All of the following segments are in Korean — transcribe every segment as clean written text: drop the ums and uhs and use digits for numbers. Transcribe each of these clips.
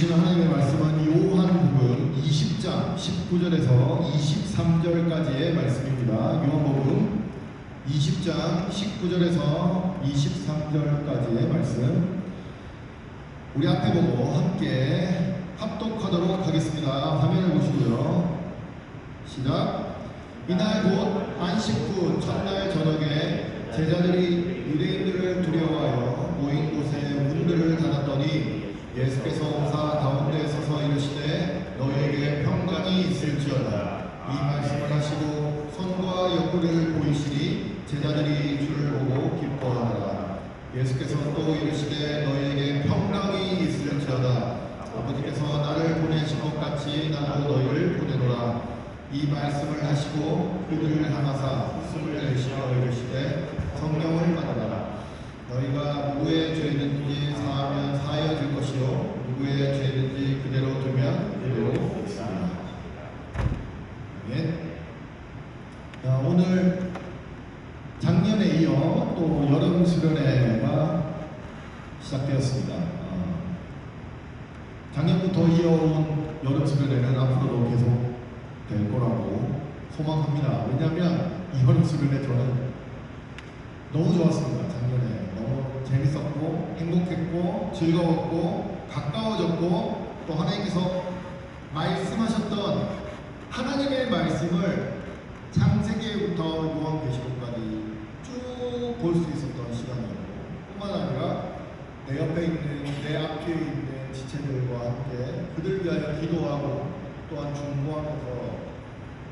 주시는 하나님의 말씀은 요한복음 20장 19절에서 23절까지의 말씀입니다. 요한복음 20장 19절에서 23절까지의 말씀 우리 앞에 보고 함께 합독하도록 하겠습니다. 화면을 보시고요. 시작. 이날 곧 안식 후 첫날 저녁에 제자들이 유대인들을 두려워하여 모인 곳에 문들을 닫았더니 예수께서 오사 가운데 서서 이르시되 너희에게 평강이 있을지어다. 이 말씀을 하시고 손과 옆구리를 보이시니 제자들이 주를 보고 기뻐하더라. 예수께서 또 이르시되 너희에게 평강이 있을지어다. 아버지께서 나를 보내신 것 같이 나도 너희를 보내노라. 이 말씀을 하시고 그들을 향하사 숨을 내쉬어 이르시되 성령을 받아라. 너희가 누구의 죄든지 사하면 사하여질 것이요 누구의 죄든지 그대로 두면 그대로 있습니다. 예. 오늘 작년에 이어 또 여름 수련회가 시작되었습니다. 작년부터 이어온 여름 수련회는 앞으로도 계속 될 거라고 소망합니다. 왜냐하면 이 여름 수련회 저는 너무 좋았습니다. 작년에 너무 재밌었고 행복했고 즐거웠고 가까워졌고 또 하나님께서 말씀하셨던 하나님의 말씀을 창세기부터 요한계시록까지 쭉 볼 수 있었던 시간이었고 뿐만 아니라 내 옆에 있는 내 앞에 있는 지체들과 함께 그들 위하여 기도하고 또한 중보하면서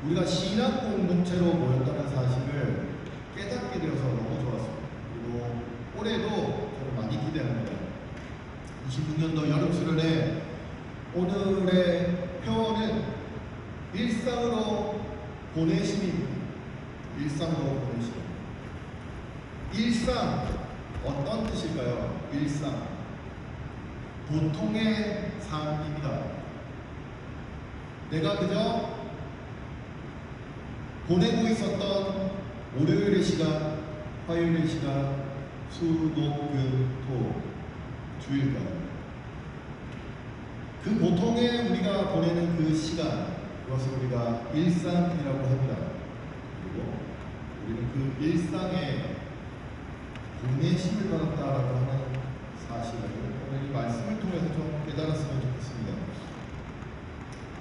우리가 신앙 공동체로 모였다는 사실을 깨닫게 되어서 너무 좋았습니다. 그리고 올해도 저는 많이 기대합니다. 26년도 여름 수련회 오늘의 표어는 일상으로 보내심입니다. 일상으로 보내심. 일상 어떤 뜻일까요? 일상 보통의 삶입니다. 내가 그저 보내고 있었던 월요일의 시간, 화요일의 시간, 수, 목, 금, 토, 주일간 그 보통의 우리가 보내는 그 시간 그것을 우리가 일상이라고 합니다. 그리고 우리는 그 일상에 보내심을 받았다라고 하는 사실을 오늘 이 말씀을 통해서 좀 깨달았으면 좋겠습니다.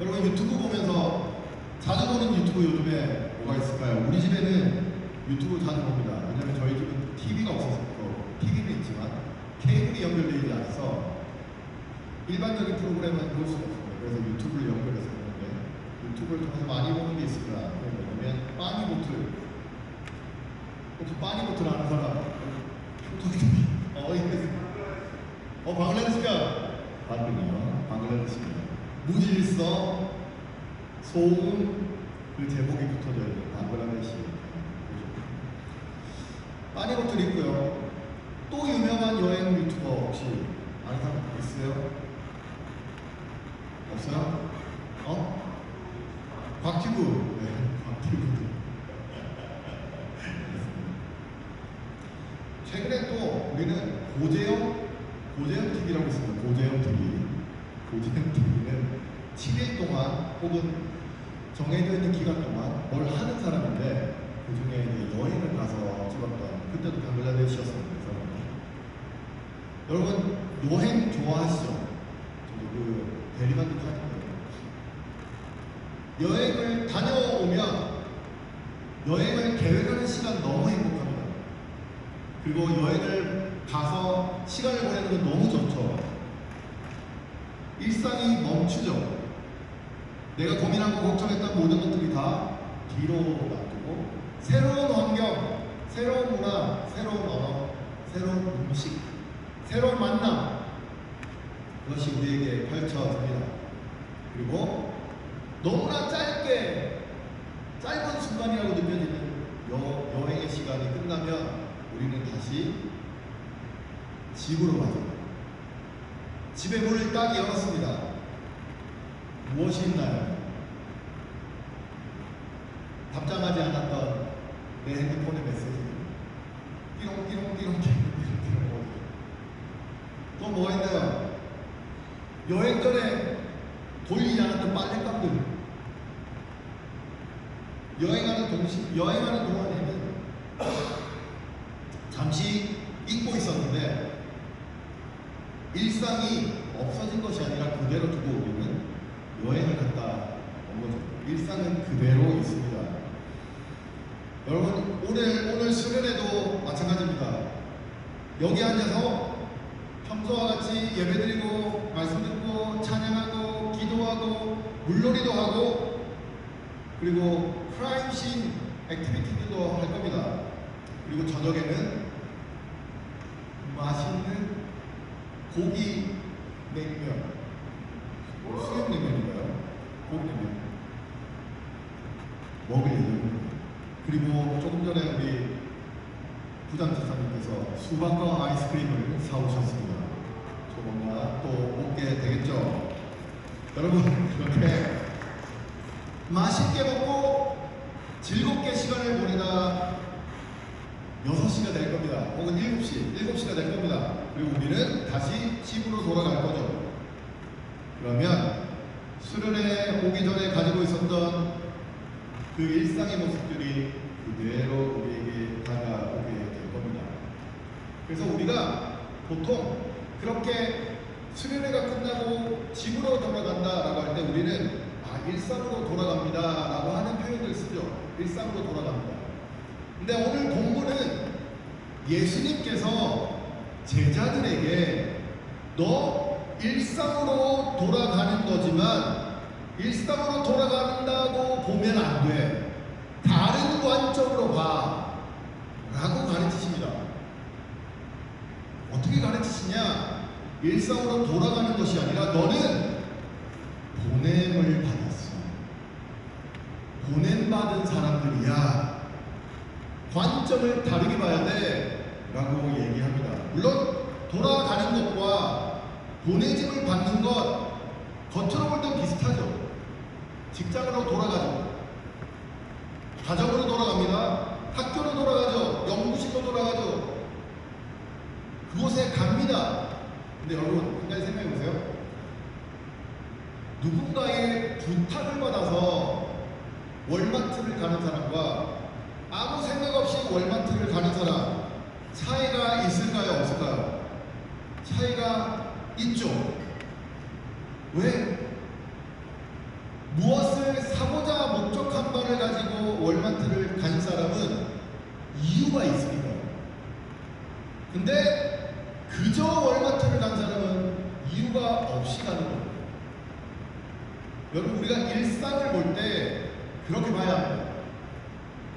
여러분 유튜브 보면서 자주 보는 유튜브 요즘에 뭐가 있을까요? 우리 집에는 유튜브 자주 봅니다. 왜냐하면 저희 집은 TV가 없어서 TV는 있지만 케이블이 연결되지 않아서 일반적인 프로그램은 볼 수가 없습니다. 그래서 유튜브를 연결해서 보는데 유튜브를 통해서 많이 보는 게 있습니다. 뭐냐면 빠니보틀. 혹시 빠니보틀 아는 사람? 방글라데시가 맞군요. 방글라데시입니다. 무질서 소음 그 제목이 붙어져 있는 방글라데시. 빠니보틀 있고요. 또 유명한 여행 유튜버 혹시 아는 사람 있어요? 없어요? 곽튜브. 네, 곽튜브. 최근에 또 우리는 고재영 TV라고 있습니다. 고재영 TV. 고재영 TV는 7일 동안 혹은 정해져 있는 기간 동안 뭘 하는 사람인데 그 중에 이제 여행을 가서 찍었던 그때도 방글라데시였습니다. 여러분 여행 좋아하시죠? 저도 그 대리만족 하는데 여행을 다녀오면 여행을 계획하는 시간 너무 행복합니다. 그리고 여행을 가서 시간을 보내는 건 너무 좋죠. 일상이 멈추죠. 내가 고민하고 걱정했던 모든 것들이 다 뒤로 놔두고 새로운 환경, 새로운 문화, 새로운 언어, 새로운 음식, 새로운 만남 그것이 우리에게 펼쳐집니다. 그리고 너무나 짧은 순간이라고 느껴지는 여행의 시간이 끝나면 우리는 다시 집으로 가죠. 집에 문을 딱 열었습니다. 무엇이 있나요? 답장하지 않았던 내 핸드폰의 메시지. 띠롱띠롱띠롱띠롱. 또 뭐 있나요? 여행 전에 돌리지 않았던 빨랫감들, 여행하는 동안에는 잠시 잊고 있었는데 일상이 없어진 것이 아니라 그대로 두고 우리는 여행을 갔다 온 거죠. 일상은 그대로 있습니다. 여러분, 오늘 수련회도 마찬가지입니다. 여기 앉아서 평소와 같이 예배드리고 말씀 듣고 찬양하고 기도하고 물놀이도 하고 그리고 크라임씬 액티비티들도 할 겁니다. 그리고 저녁에는 맛있는 고기 냉면, 수육 냉면인가요? 고기 냉면 먹을 예정입니다. 그리고 조금 전에 우리 부장집사님께서 수박과 아이스크림을 사오셨습니다. 조금만 또 먹게 되겠죠. 여러분, 그렇게 맛있게 먹고 즐겁게 시간을 보내다 6시가 될 겁니다. 혹은 7시가 될 겁니다. 그리고 우리는 다시 집으로 돌아갈 거죠. 그러면 수련회 오기 전에 가지고 있었던 그 일상의 모습들이 그대로 우리에게 다가오게 될 겁니다. 그래서 우리가 보통 그렇게 수련회가 끝나고 집으로 돌아간다라고 할 때 우리는 일상으로 돌아갑니다 라고 하는 표현을 쓰죠. 일상으로 돌아갑니다. 근데 오늘 본문은 예수님께서 제자들에게 너 일상으로 돌아가는 거지만 일상으로 돌아간다고 보면 안 돼. 다른 관점으로 봐 라고 가르치십니다. 어떻게 가르치시냐? 일상으로 돌아가는 것이 아니라 너는 보냄을 받았어. 보냄받은 사람들이야. 관점을 다르게 봐야 돼 라고 얘기합니다. 물론 돌아가는 것과 보내짐을 받는 것 겉으로 볼 땐 비슷하죠. 직장으로 돌아가죠. 가정으로 돌아갑니다. 학교로 돌아가죠. 연구실로 돌아가죠. 그곳에 갑니다. 근데 여러분, 한 가지 생각해 보세요. 누군가의 부탁을 받아서 월마트를 가는 사람과 아무 생각 없이 월마트를 가는 사람, 차이가 있을까요? 없을까요? 차이가 있죠. 왜? 무엇을 사고자 목적한 바를 가지고 월마트를 간 사람은 이유가 있으니까요. 근데 그저 월마트를 간 사람은 이유가 없이 가는 거예요. 여러분, 우리가 일상을 볼 때 그렇게 봐야 합니다.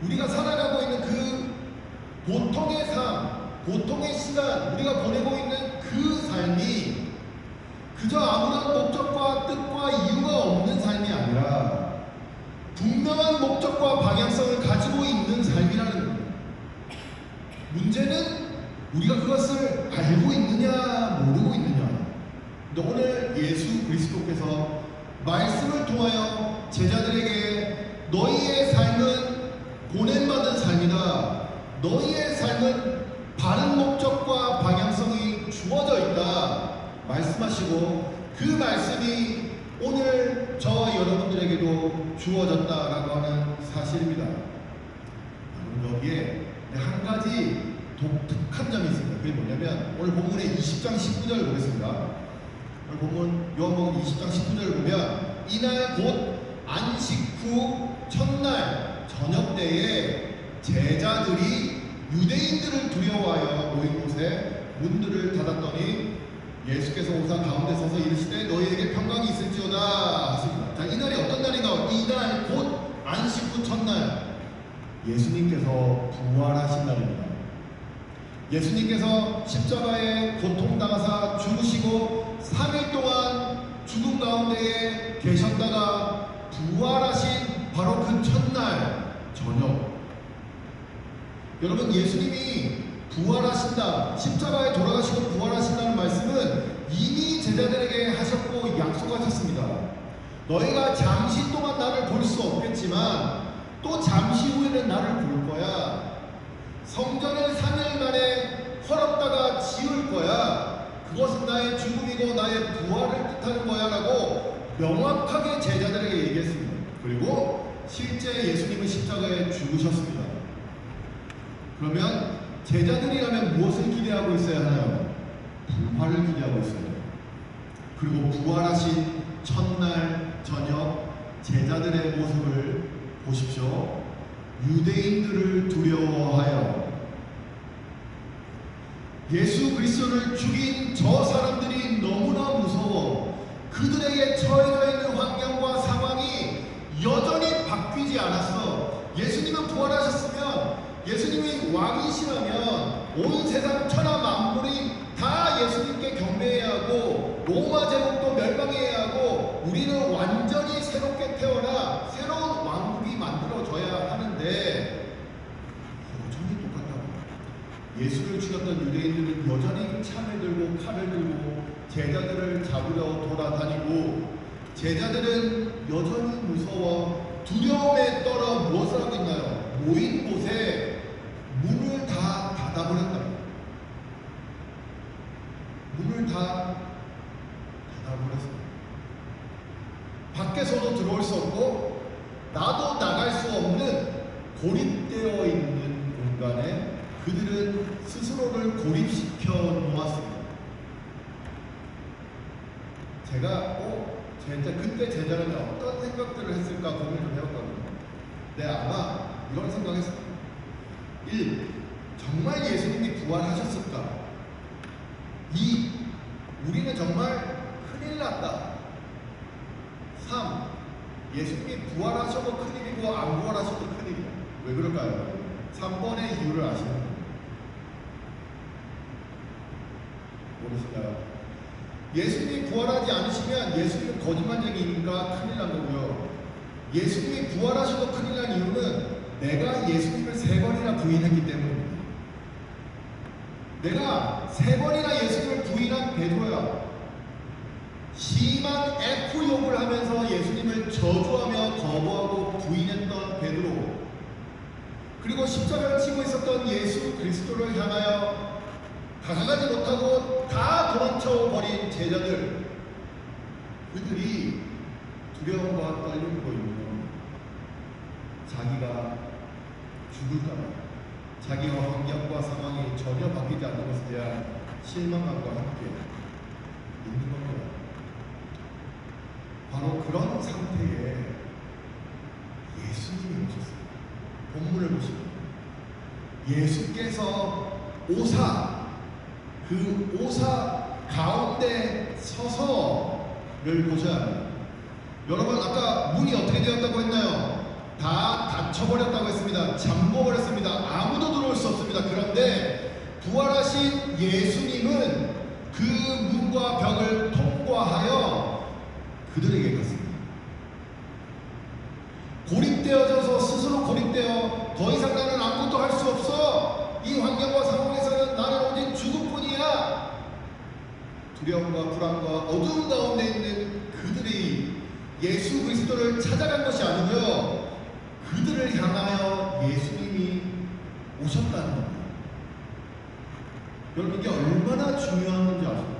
우리가 살아가고 있는 그 보통의 삶, 보통의 시간, 우리가 보내고 있는 그 삶이 그저 아무런 목적과 뜻과 이유가 없는 삶이 아니라 분명한 목적과 방향성을 가지고 있는 삶이라는 거예요. 문제는 우리가 그것을 알고 있느냐 모르고 있느냐. 근데 오늘 예수 그리스도께서 말씀을 통하여 제자들에게 너희의 삶은 보냄받은 삶이다. 너희의 삶은 바른 목적과 방향성이 주어져 있다. 말씀하시고 그 말씀이 오늘 저와 여러분들에게도 주어졌다라고 하는 사실입니다. 여기에 한 가지 독특한 점이 있습니다. 그게 뭐냐면 오늘 본문의 20장 19절을 보겠습니다. 오늘 본문 요한복음 20장 19절을 보면 이날 곧 안식 후 첫날 저녁 때에 제자들이 유대인들을 두려워하여 모인 곳에 문들을 닫았더니 예수께서 오사 가운데 서서 이르시되 너희에게 평강이 있을지어다 하십니다. 자, 이날이 어떤 날인가? 이날 곧 안식 후 첫날 예수님께서 부활하신 날입니다. 예수님께서 십자가에 고통당하사 죽으시고 3일 동안 죽음 가운데에 계셨다가 부활하신 바로 그 첫날 저녁. 여러분, 예수님이 부활하신다, 십자가에 돌아가시고 부활하신다는 말씀은 이미 제자들에게 하셨고 약속하셨습니다. 너희가 잠시 동안 나를 볼 수 없겠지만 또 잠시 후에는 나를 볼 거야. 성전을 3일 만에 헐었다가 지을 거야. 그것은 나의 죽음이고 나의 부활을 못하는 거야 라고 명확하게 제자들에게 얘기했습니다. 그리고 실제 예수님은 십자가에 죽으셨습니다. 그러면 제자들이라면 무엇을 기대하고 있어야 하나요? 부활을 기대하고 있어요. 그리고 부활하신 첫날 저녁 제자들의 모습을 보십시오. 유대인들을 두려워하여 예수 그리스도를 죽인 저 사람들이 너무나 무서워 그들에게 처해져 있는 환경과 상황이 여전히 바뀌지 않았어. 예수님은 부활하셨으면, 예수님이 왕이시라면 온 세상 천하 만물이 다 예수님께 경배해야 하고 로마 제국도 멸망해야 하고 우리는 완전히 새롭게 태어나 새로운 왕국이 만들어져야 하는데 여전히 똑같다고. 예수를 죽였던 유대인들은 여전히 창을 들고 칼을 들고 제자들을 잡으려 돌아다니고, 제자들은 여전히 무서워 두려움에 떨어 무엇을 하고 있나요? 모인 곳에 문을 다 닫아버렸다. 문을 다 닫아버렸습니다. 밖에서도 들어올 수 없고 나도 나갈 수 없는 고립되어 있는 공간에 그들은 스스로를 고립시켜 놓았습니다. 제가 그때 제자라면 어떤 생각들을 했을까 고민을 좀 해봤거든요. 네, 아마 이런 생각했습니다. 1. 정말 예수님이 부활하셨을까? 2. 우리는 정말 큰일 났다. 3. 예수님이 부활하셔도 큰일이고 안 부활하셔도 큰일이야. 왜 그럴까요? 3번의 이유를 아시는 분이에요. 모르실까요? 예수님이 부활하지 않으시면 예수님은 거짓말쟁이니까 큰일 난 거고요. 예수님이 부활하셔도 큰일 난 이유는 내가 예수님을 3번이나 부인했기 때문입니다. 내가 3번이나 예수님을 부인한 베드로야. 심한 F욕을 하면서 예수님을 저주하며 거부하고 부인했던 베드로, 그리고 십자가를 치고 있었던 예수 그리스도를 향하여 다가가지 못하고 다 도망쳐 버린 제자들, 그들이 두려움과 떨림을 보이며 자기가 죽을까봐, 자기와 환경과 상황이 전혀 바뀌지 않는 것에 대한 실망감과 함께 있는 겁니다. 바로 그런 상태에 예수님이 오셨어요. 본문을 보시면 예수께서 그 오사 가운데 서서를 보셔야 합니다. 여러분, 아까 문이 어떻게 되었다고 했나요? 다 닫혀버렸다고 했습니다. 잠궈버렸습니다. 아무도 들어올 수 없습니다. 그런데 부활하신 예수님은 그 문과 벽을 통과하여 그들에게 갔습니다. 고립되어져서 스스로 고립되어 더 이상 나는 아무것도 할 수 없어, 이 환경과 상황에서는 나는 오직 죽음뿐이야, 두려움과 불안과 어두움 가운데 있는 그들이 예수 그리스도를 찾아간 것이 아니고요, 그들을 향하여 예수님이 오셨다는 겁니다. 여러분, 이게 얼마나 중요한 건지 아십니까?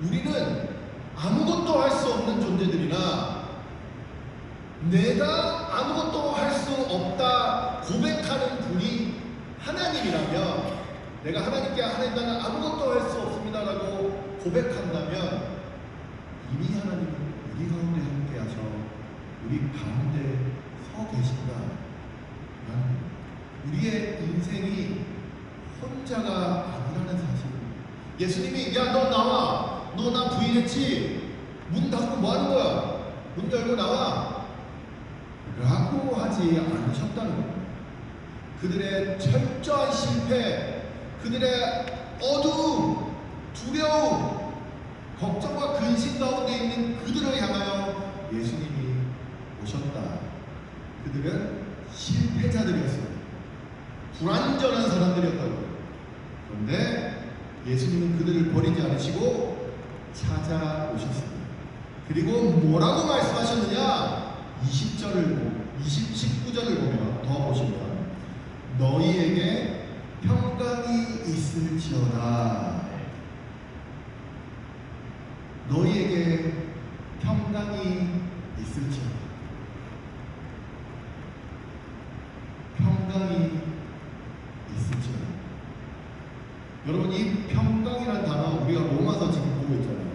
우리는 아무것도 할 수 없는 존재들이나 내가 아무것도 할 수 없다 고백하는 분이 하나님이라면, 내가 하나님께 하나님 나는 아무것도 할 수 없습니다라고 고백한다면 이미 하나님은 우리 가운데 함께 하셔 우리 가운데 서 계신다. 우리의 인생이 혼자가 아니라는 사실입니다. 예수님이 야 너 나와, 너 나 부인했지, 문 닫고 뭐 하는 거야, 문 열고 나와 라고 하지 않으셨다는 겁니다. 그들의 철저한 실패, 그들의 어두움, 두려움, 걱정과 근심 가운데 있는 그들을 향하여 예수님이 오셨다. 그들은 실패자들이었습니다. 불완전한 사람들이었다고. 그런데 예수님은 그들을 버리지 않으시고 찾아오셨습니다. 그리고 뭐라고 말씀하셨느냐? 19절을 보면 더 보시면 너희에게 평강이 있을지어다. 너희에게 평강이 있을지어다. 평강이 있을지어다. 여러분, 이 평강이라는 단어 우리가 로마서 지금 보고 있잖아요.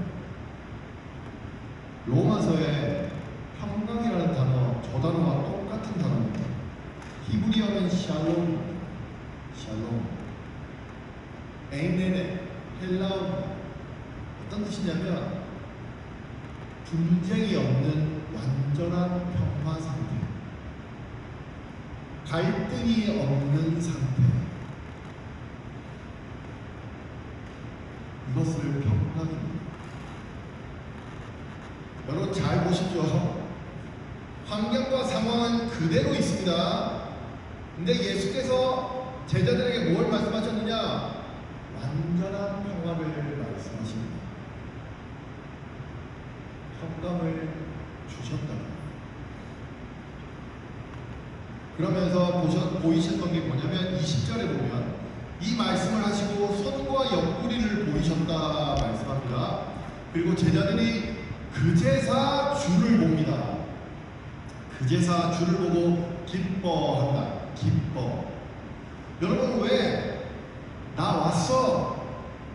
로마서에 평강이라는 단어, 저 단어와 똑같은 단어입니다. 히브리어는 샬롬, 에이멘의 헬라어. 어떤 뜻이냐면 분쟁이 없는 완전한 평화 상태, 갈등이 없는 상태, 이것을 평강입니다. 여러분 잘 보십시오. 환경과 상황은 그대로 있습니다. 근데 예수께서 제자들에게 뭘 말씀하셨느냐? 완전한 평화를 말씀하십니다. 평강을 주셨다. 그러면서 보이셨던 게 뭐냐면 20절에 보면 이 말씀을 하시고 손과 옆구리를 보이셨다 말씀합니다. 그리고 제자들이 그제사 주를 봅니다. 그제사 주를 보고 기뻐한다. 기뻐. 여러분 왜 나 왔어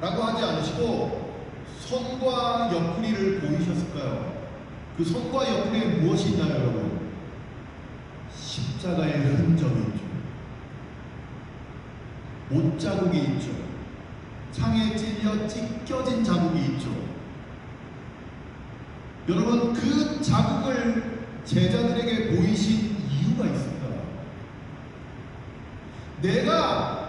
라고 하지 않으시고 손과 옆구리를 보이셨을까요? 그 손과 옆구리에 무엇이 있나요, 여러분? 십자가의 흔적이 있죠. 못자국이 있죠. 창에 찔려 찢겨진 자국이 있죠. 여러분 그 자국을 제자들에게 보이신 이유가 있습니다. 내가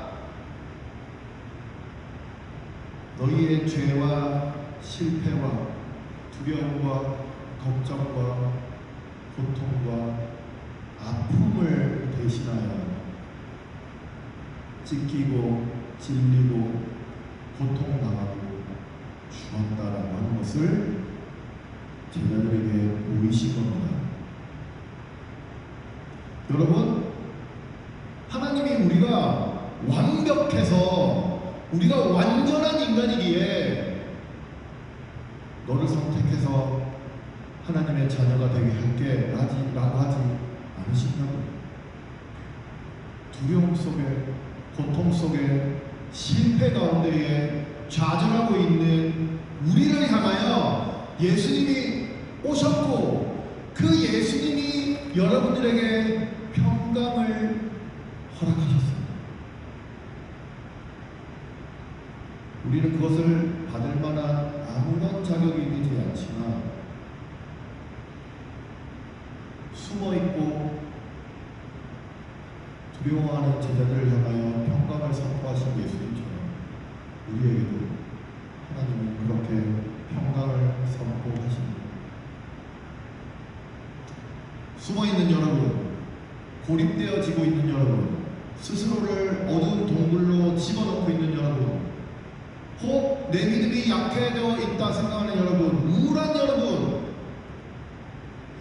너희의 죄와 실패와 두려움과 걱정과 고통과 아픔을 대신하여 찢기고 찔리고 고통당하고 죽었다라고 하는 것을 제자들에게 보이신 겁니다. 여러분, 하나님이 우리가 완벽해서 우리가 완전한 인간이기에 너를 선택해서 하나님의 자녀가 되게 할게 라고 하지 않으신다고. 두려움 속에, 고통 속에, 실패 가운데에 좌절하고 있는 우리를 향하여 예수님이 오셨고 그 예수님이 여러분들에게 평강을 허락하셨습니다. 우리는 그것을 받을 만한 아무런 자격이 되지 않지만 숨어있고 두려워하는 제자들을 향하여 평강을 선포하신 예수님처럼 우리에게도 하나님은 그렇게 평강을 선포하십니다. 숨어있는 여러분, 고립되어지고 있는 여러분, 스스로를 어두운 동굴로 집어넣고 있는 여러분, 혹 내 믿음이 약해져 있다 생각하는 여러분, 우울한 여러분,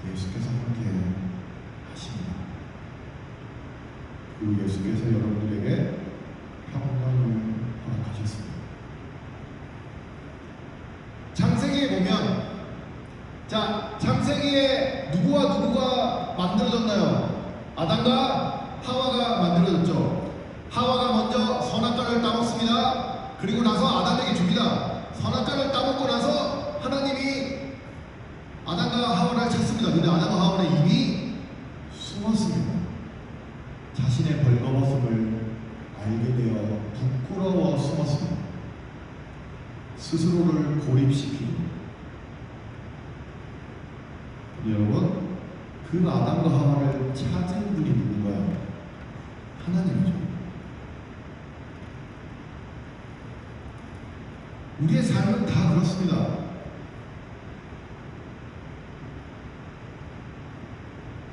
예수께서 함께 하십니다. 그 예수께서 여러분들에게 평강을 허락하셨습니다. 창세기에 보면, 자, 창세기에 누구가 만들어졌나요? 아담과 하와가 만들어졌죠. 하와가 먼저 선악과를 따먹습니다. 그리고 나서 아담에게 줍니다. 선악과를 따먹고 나서 하나님이 아담과 하와를 찾습니다. 근데 아담과 하와는 이미 숨었습니다. 자신의 벌거벗음을 알게 되어 부끄러워 숨었습니다. 스스로를 고립시키고. 여러분, 그 아담과 하와를 찾은 분이 누군가요? 하나님이죠. 우리의 삶은 다 그렇습니다.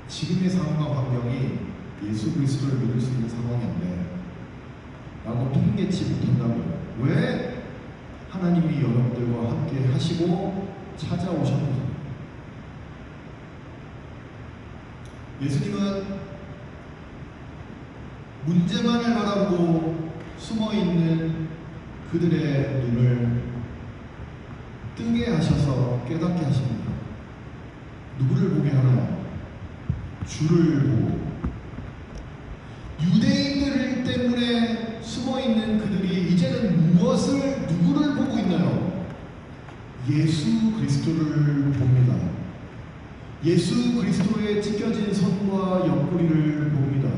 지금의 상황과 환경이 예수 그리스도를 믿을 수 있는 상황인데 라고 핑계치 못한다고요. 왜? 하나님이 여러분들과 함께 하시고 찾아오셨거든요. 예수님은 문제만을 바라보고 숨어있는 그들의 눈을 뜨게 하셔서 깨닫게 하십니다. 누구를 보게 하나요? 주를 보고. 유대인들 때문에 숨어있는 그들이 이제는 누구를 보고 있나요? 예수 그리스도를 봅니다. 예수 그리스도에 찢겨진 손과 옆구리를 봅니다.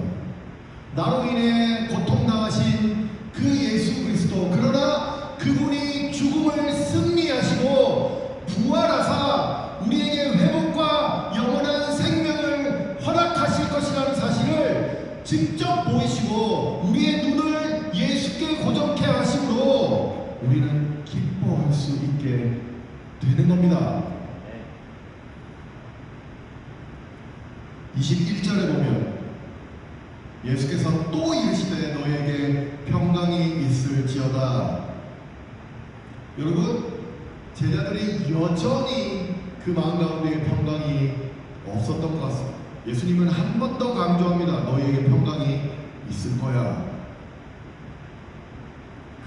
나로 인해 고통당하신 그 예수 그리스도, 그러나 그분이 죽음을 승리하시고 부활하사 우리에게 회복과 영원한 생명을 허락하실 것이라는 사실을 직접 보이시고 우리의 눈을 예수께 고정케 하심으로 우리는 기뻐할 수 있게 되는 겁니다. 21절에 보면 예수께서 또 이르시되 너에게 평강이 있을지어다. 여러분, 제자들이 여전히 그 마음 가운데 평강이 없었던 것 같습니다. 예수님은 한 번 더 강조합니다. 너희에게 평강이 있을 거야.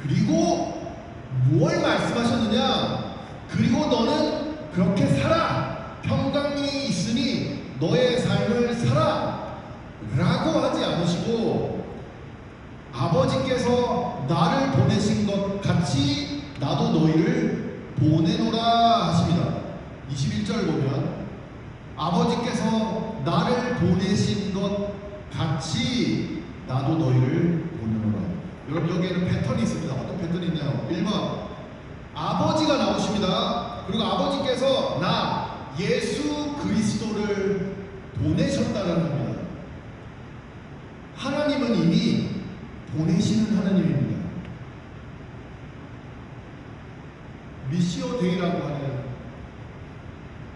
그리고 뭘 말씀하셨느냐? 그리고 너는 그렇게 살아. 평강이 있으니 너의 삶을 살아. 라고 하지 않으시고 아버지께서 나를 보내신 것 같이 나도 너희를 보내노라 하십니다. 21절 보면 아버지께서 나를 보내신 것 같이 나도 너희를 보내노라. 여러분, 여기에는 패턴이 있습니다. 어떤 패턴이 있나요? 1번, 아버지가 나오십니다. 그리고 아버지께서 나 예수 그리스도를 보내셨다는 겁니다. 하나님은 이미 보내시는 하나님입니다. 미시오 데이라고 하는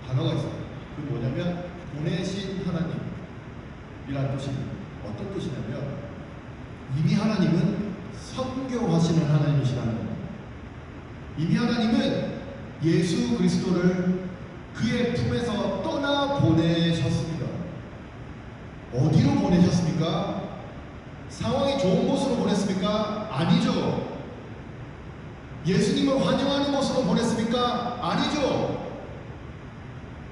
단어가 있습니다. 그게 뭐냐면 보내신 하나님이라는 뜻입니다. 어떤 뜻이냐면 이미 하나님은 선교하시는 하나님이시라는 겁니다. 이미 하나님은 예수 그리스도를 그의 품에서 떠나 보내셨습니다. 어디로 보내셨습니까? 상황이 좋은 곳으로 보냈습니까? 아니죠. 예수님을 환영하는 곳으로 보냈습니까? 아니죠.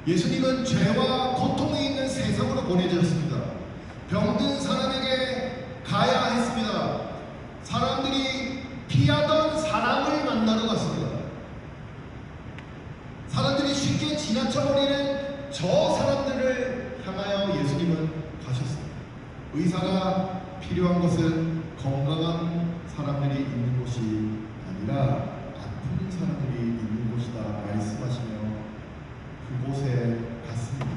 예수님은 죄와 고통이 있는 세상으로 보내주셨습니다. 병든 사람에게 가야 했습니다. 사람들이 피하던 사람을 만나러 갔습니다. 사람들이 쉽게 지나쳐버리는 저 사람들을 향하여 예수님은 가셨습니다. 의사가 필요한 것은 건강한 사람들이 있는 곳이 아니라 아픈 사람들이 있는 곳이다 말씀하시며 그곳에 갔습니다.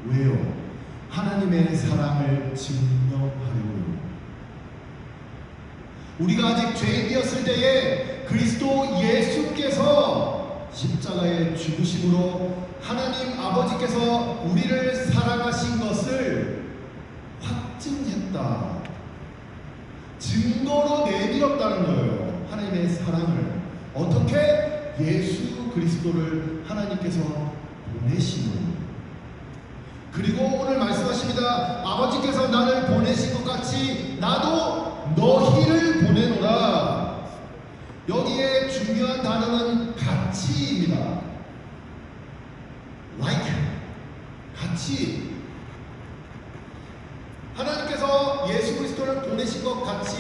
왜요? 하나님의 사랑을 증명하려고요. 우리가 아직 죄인이었을 때에 그리스도 예수께서 십자가에 죽으심으로 하나님 아버지께서 우리를 사랑하신 것을 확증했다. 증거로 내밀었다는 거예요. 하나님의 사랑을. 어떻게? 예수 그리스도를 하나님께서 보내심으로. 그리고 오늘 말씀하십니다. 아버지께서 나를 보내신 것 같이 나도 너희를 보내노라. 여기에 중요한 단어는 같이입니다. like, 같이. 하나님께서 예수 그리스도를 보내신 것 같이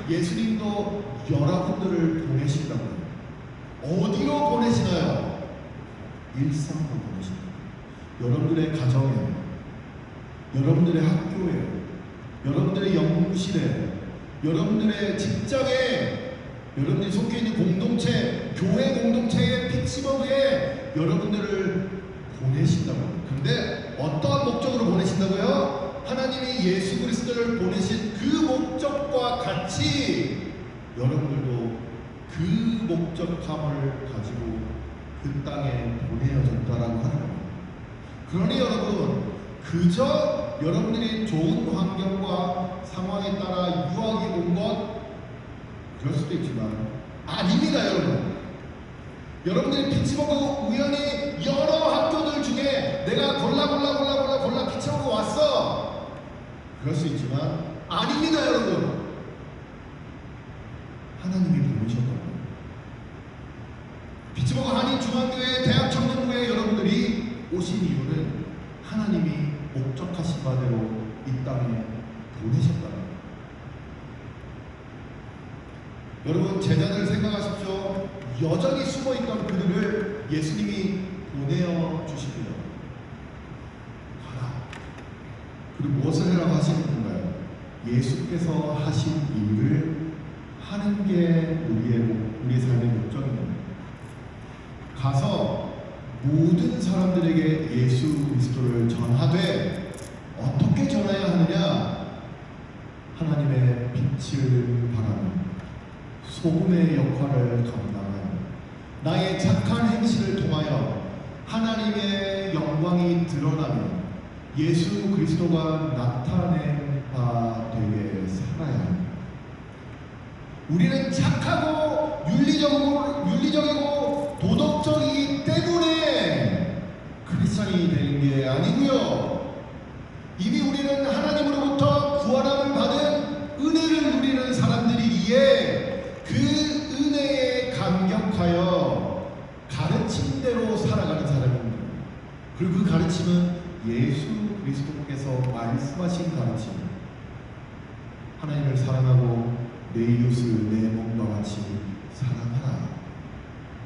예수님도 여러분들을 보내신다고요. 어디로 보내시나요? 일상으로 보내십니다. 여러분들의 가정에, 여러분들의 학교에, 여러분들의 연구실에, 여러분들의 직장에, 여러분들이 속해 있는 공동체, 교회 공동체의 피치버그에 여러분들을 보내신다고요. 그런데 어떠한 목적으로 보내신다고요? 하나님이 예수 그리스도를 보내신 그 목적과 같이 여러분들도 그 목적함을 가지고 그 땅에 보내어졌다라고 하는 겁니다. 그러니 여러분, 그저 여러분들이 좋은 환경과 상황에 따라 유학이 온 것 그럴 수도 있지만 아닙니다. 여러분들이 피치버그 우연히 여러 학교들 중에 내가 골라 피치버그 왔어 그럴 수 있지만 아닙니다. 여러분, 하나님이 보내셨다고. 목적하신 바대로 이 땅에 보내셨다. 여러분, 제자들 생각하십시오. 여전히 숨어있던 그들을 예수님이 보내어 주십니다. 가라. 그리고 무엇을 하라고 하시는 건가요? 예수께서 하신 일을 하는 게 우리의 삶의 목적입니다. 가서 모든 사람들에게 예수 그리스도를 전하되 어떻게 전해야 하느냐? 하나님의 빛을 발하며 소금의 역할을 감당하여 나의 착한 행실을 통하여 하나님의 영광이 드러나며 예수 그리스도가 나타낸 바 되게 살아야 합니다. 우리는 착하고 윤리적이고 도덕적이기 때문에 크리스찬이 되는 게 아니고요. 이미 우리는 하나님으로부터 구원함을 받은 은혜를 누리는 사람들이기에 그 은혜에 감격하여 가르침대로 살아가는 사람입니다. 그리고 그 가르침은 예수 그리스도께서 말씀하신 가르침입니다. 하나님을 사랑하고 내 이웃을 내 몸과 같이 사랑하라.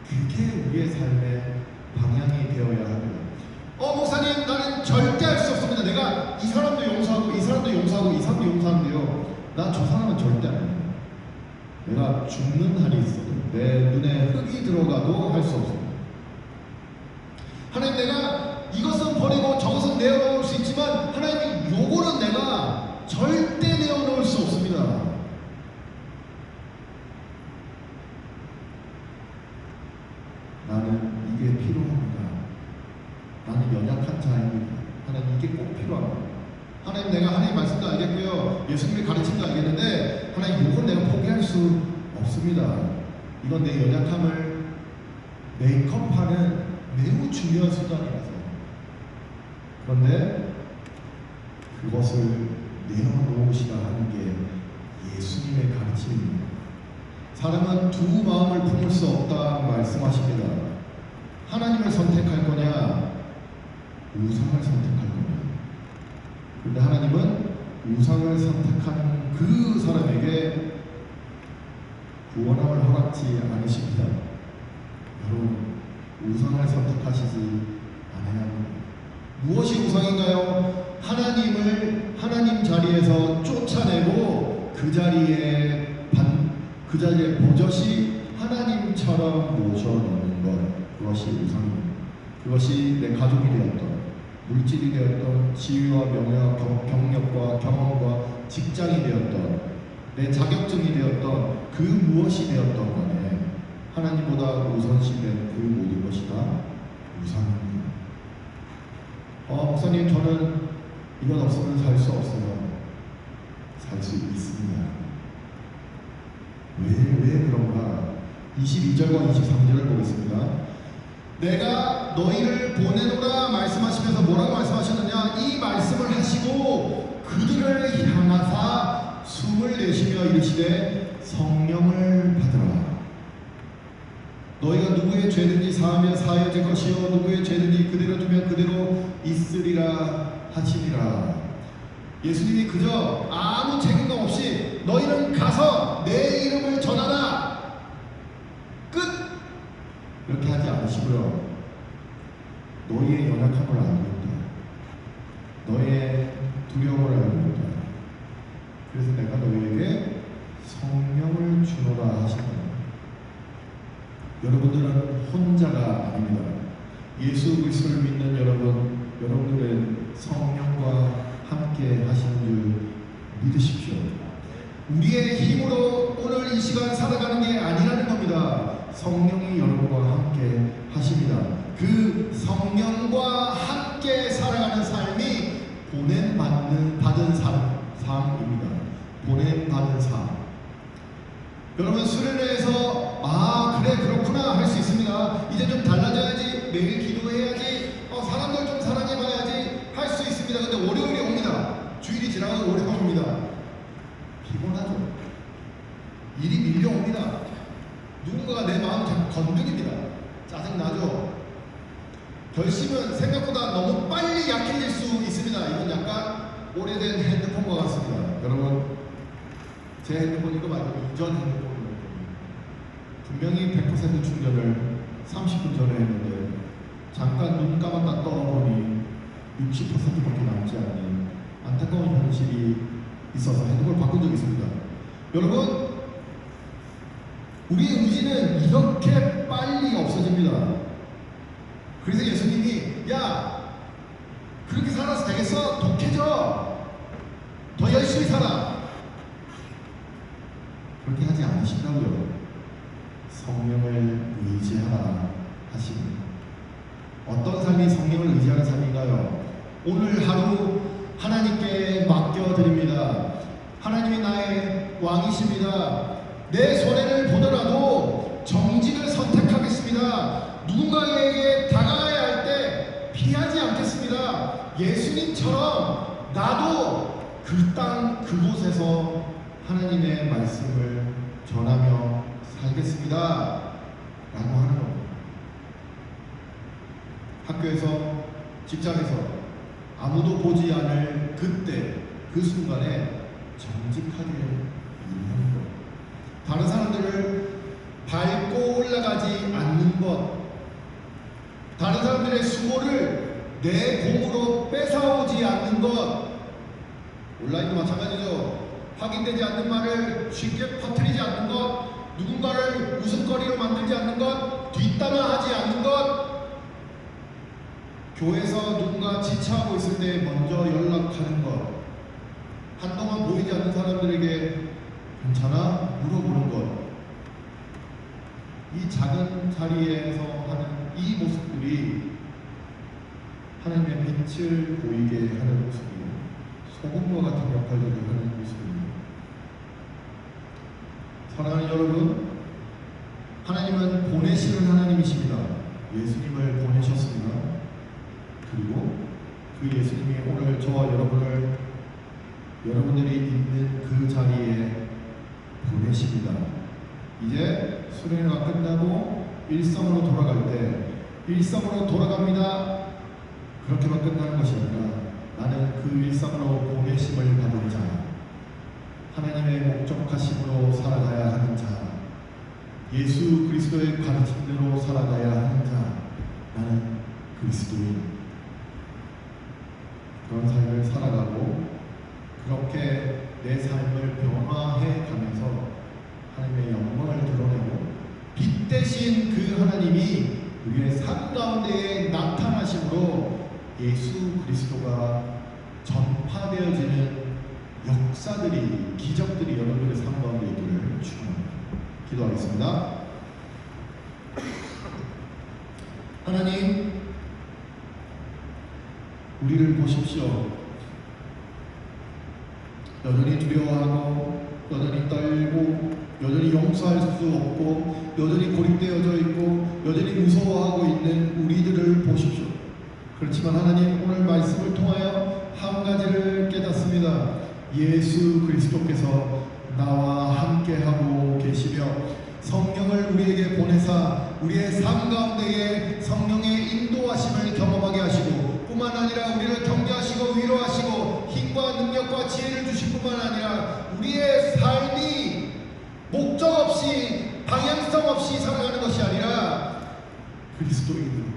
그게 우리의 삶의 방향이 되어야 합니다. 목사님, 나는 절대 할 수 없습니다. 내가 이 사람도 용서하고 이 사람도 용서하고 이 사람도 용서하는데요, 난 저 사람은 절대 안 해요. 내가 죽는 한이 있어도 내 눈에 흙이 들어가도 할 수 없습니다. 하나님, 내가 이것은 버리고 저것은 내어놓을 수 있지만 하나님, 요거는 내가 절대 내어놓을 수 없습니다. 나는 이게 필요합니다. 나는 연약한 자입니다. 하나님, 이게 꼭 필요합니다. 하나님, 내가 하나님 말씀도 알겠고요, 예수님의 가르침도 알겠는데 하나님, 이건 내가 포기할 수 없습니다. 이건 내 연약함을 메이크업하는 매우 중요한 수단이라서. 그런데 그것을 내어놓으시라 하는 게 예수님의 가르침입니다. 사람은 두 마음을 품을 수 없다 말씀하십니다. 하나님을 선택할 거냐, 우상을 선택할 거냐. 그런데 하나님은 우상을 선택하는 그 사람에게 구원함을 허락지 않으십니다. 여러분, 우상을 선택하시지 않아야 합니다. 무엇이 우상인가요? 하나님 자리에서 쫓아내고 그 자리에 버젓이 하나님처럼 모셔놓는 것, 그것이 우상입니다. 그것이 내 가족이 되었던, 물질이 되었던, 지위와 명예와 경력과 경험과 직장이 되었던, 내 자격증이 되었던, 그 무엇이 되었던 간에 하나님보다 우선시된 그 모든 것이 다 우상입니다. 목사님, 저는 이건 없으면 살 수 없어요. 살 수 있습니다. 왜 그런가? 22절과 23절을 보겠습니다. 내가 너희를 보내노라 말씀하시면서 뭐라고 말씀하셨느냐? 이 말씀을 하시고 그들을 향하사 숨을 내쉬며 이르시되 성령을 받으라. 너희가 누구의 죄든지 사하면 사해질 것이요 누구의 죄든지 그대로 두면 그대로 있으리라 하시니라. 예수님이 그저 아무 책임감 없이 너희는 가서 내 이름을 전하라, 끝! 이렇게 하지 않으시고요, 너희의 연약함을 알고 있다, 너희의 두려움을 알고 있다, 그래서 내가 너희에게 성령을 주노라 하신다. 여러분들은 혼자가 아닙니다. 예수 그리스도를 믿는 여러분들은 성령과 함께 하시는 줄 믿으십시오. 우리의 힘으로 오늘 이 시간 살아가는 게 아니라는 겁니다. 성령이 여러분과 함께 하십니다. 그 성령과 함께 살아가는 삶이 받은 삶입니다. 보냄받은 삶. 여러분, 수련회에서 그래 그렇구나 할 수 있습니다. 이제 좀 달라져야지, 매일 기도해야지, 사람들 좀 사랑해봐야지 할 수 있습니다. 근데 월요일이 옵니다. 주일이 지나가도 월요일이 옵니다. 피곤하죠. 일이 밀려옵니다. 누군가가 내 마음 건드립니다. 짜증나죠. 결심은 생각보다 너무 빨리 약해질 수 있습니다. 이건 약간 오래된 핸드폰과 같습니다. 여러분, 제 핸드폰 이거 말고 이전 핸드폰이거든요. 분명히 100% 충전을 30분 전에 했는데 잠깐 눈 감았다 떠보니 60%밖에 남지 않는 안타까운 현실이 있어서 핸드폰을 바꾼 적이 있습니다. 여러분, 우리의 의지는 이렇게 빨리 없어집니다. 그래서 예수님이 야, 그렇게 살아서 되겠어? 독해져. 더 열심히 살아. 그렇게 하지 않으신다고요. 성령을 의지하라 하십니다. 어떤 삶이 성령을 의지하는 삶인가요? 오늘 하루 하나님께 맡겨드립니다. 하나님이 나의 왕이십니다. 내 손해를 보더라도 정직을 선택하겠습니다. 누군가에게 다가가야 할 때 피하지 않겠습니다. 예수님처럼 나도 그 땅 그곳에서 하나님의 말씀을 전하며 살겠습니다. 라고 하는 겁니다. 학교에서, 직장에서 아무도 보지 않을 그때, 그 순간에 정직하게 일하는 것. 다른 사람들을 밟고 올라가지 않는 것. 다른 사람들의 수고를 내 공으로 뺏어오지 않는 것. 온라인도 마찬가지죠. 확인되지 않는 말을 쉽게 퍼뜨리지 않는 것. 누군가를 웃음거리로 만들지 않는 것. 뒷담화하지 않는 것. 교회에서 누군가 지체하고 있을 때 먼저 연락하는 것. 한동안 보이지 않는 사람들에게 괜찮아? 물어보는 것. 이 작은 자리에서 하는 이 모습들이 하나님의 빛을 보이게 하는 모습이에요. 소금과 같은 역할들을 하는 모습입니다. 사랑하는 여러분, 하나님은 보내시는 하나님이십니다. 예수님을 보내셨습니다. 그리고 그 예수님이 오늘 저와 여러분들이 있는 그 자리에 보내십니다. 이제 수련회가 끝나고 일성으로 돌아갈 때 일성으로 돌아갑니다. 그렇게만 끝나는 것이 아니라 나는 그 일성으로 보내심을 받은 자, 하나님의 목적하심으로 살아가야 하는 자, 예수 그리스도의 가르침대로 살아가야 하는 자, 나는 그리스도인. 그런 삶을 살아가고 그렇게 내 삶을 변화해 가면서 하나님의 영광을 드러내고 빛 대신 그 하나님이 우리의 삶 가운데에 나타나심으로 예수 그리스도가 전파되어지는 역사들이, 기적들이 여러분의 삶 가운데 있기를 축원합니다. 기도하겠습니다. 하나님, 우리를 보십시오. 여전히 두려워하고 여전히 떨고 여전히 용서할 수 없고 여전히 고립되어져 있고 여전히 무서워하고 있는 우리들을 보십시오. 그렇지만 하나님, 오늘 말씀을 통하여 한 가지를 깨닫습니다. 예수 그리스도께서 나와 함께하고 계시며 성령을 우리에게 보내사 우리의 삶 가운데에 성령의 인도하심을 경험하게 하시고 뿐만 아니라 우리를 격려하시고 위로하시고 힘과 능력과 지혜를 주실 뿐만 아니라 우리의 삶이 목적 없이 방향성 없이 살아가는 것이 아니라 그리스도인으로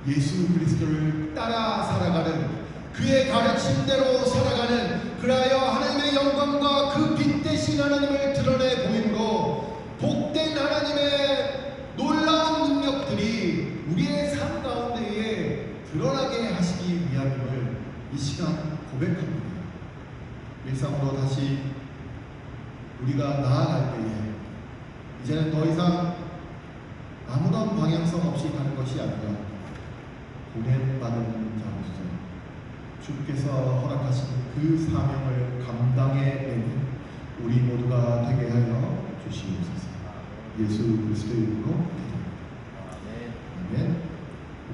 예수 그리스도를 따라 살아가는, 그의 가르침대로 살아가는, 그리하여 하나님의 영광과 그 빛 대신 하나님을 드러내 보임으로 복된 하나님의 놀라운 능력들이 우리의 삶 가운데에 드러나게 하시기 위함을 이 시간 고백합니다. 일상으로 다시 우리가 나아갈 때에 이제는 더 이상 아무런 방향성 없이 가는 것이 아니라 보냄받은 자로서 주께서 허락하신 그 사명을 감당해내는 우리 모두가 되게 하여 주시옵소서. 예수 그리스도의 이름으로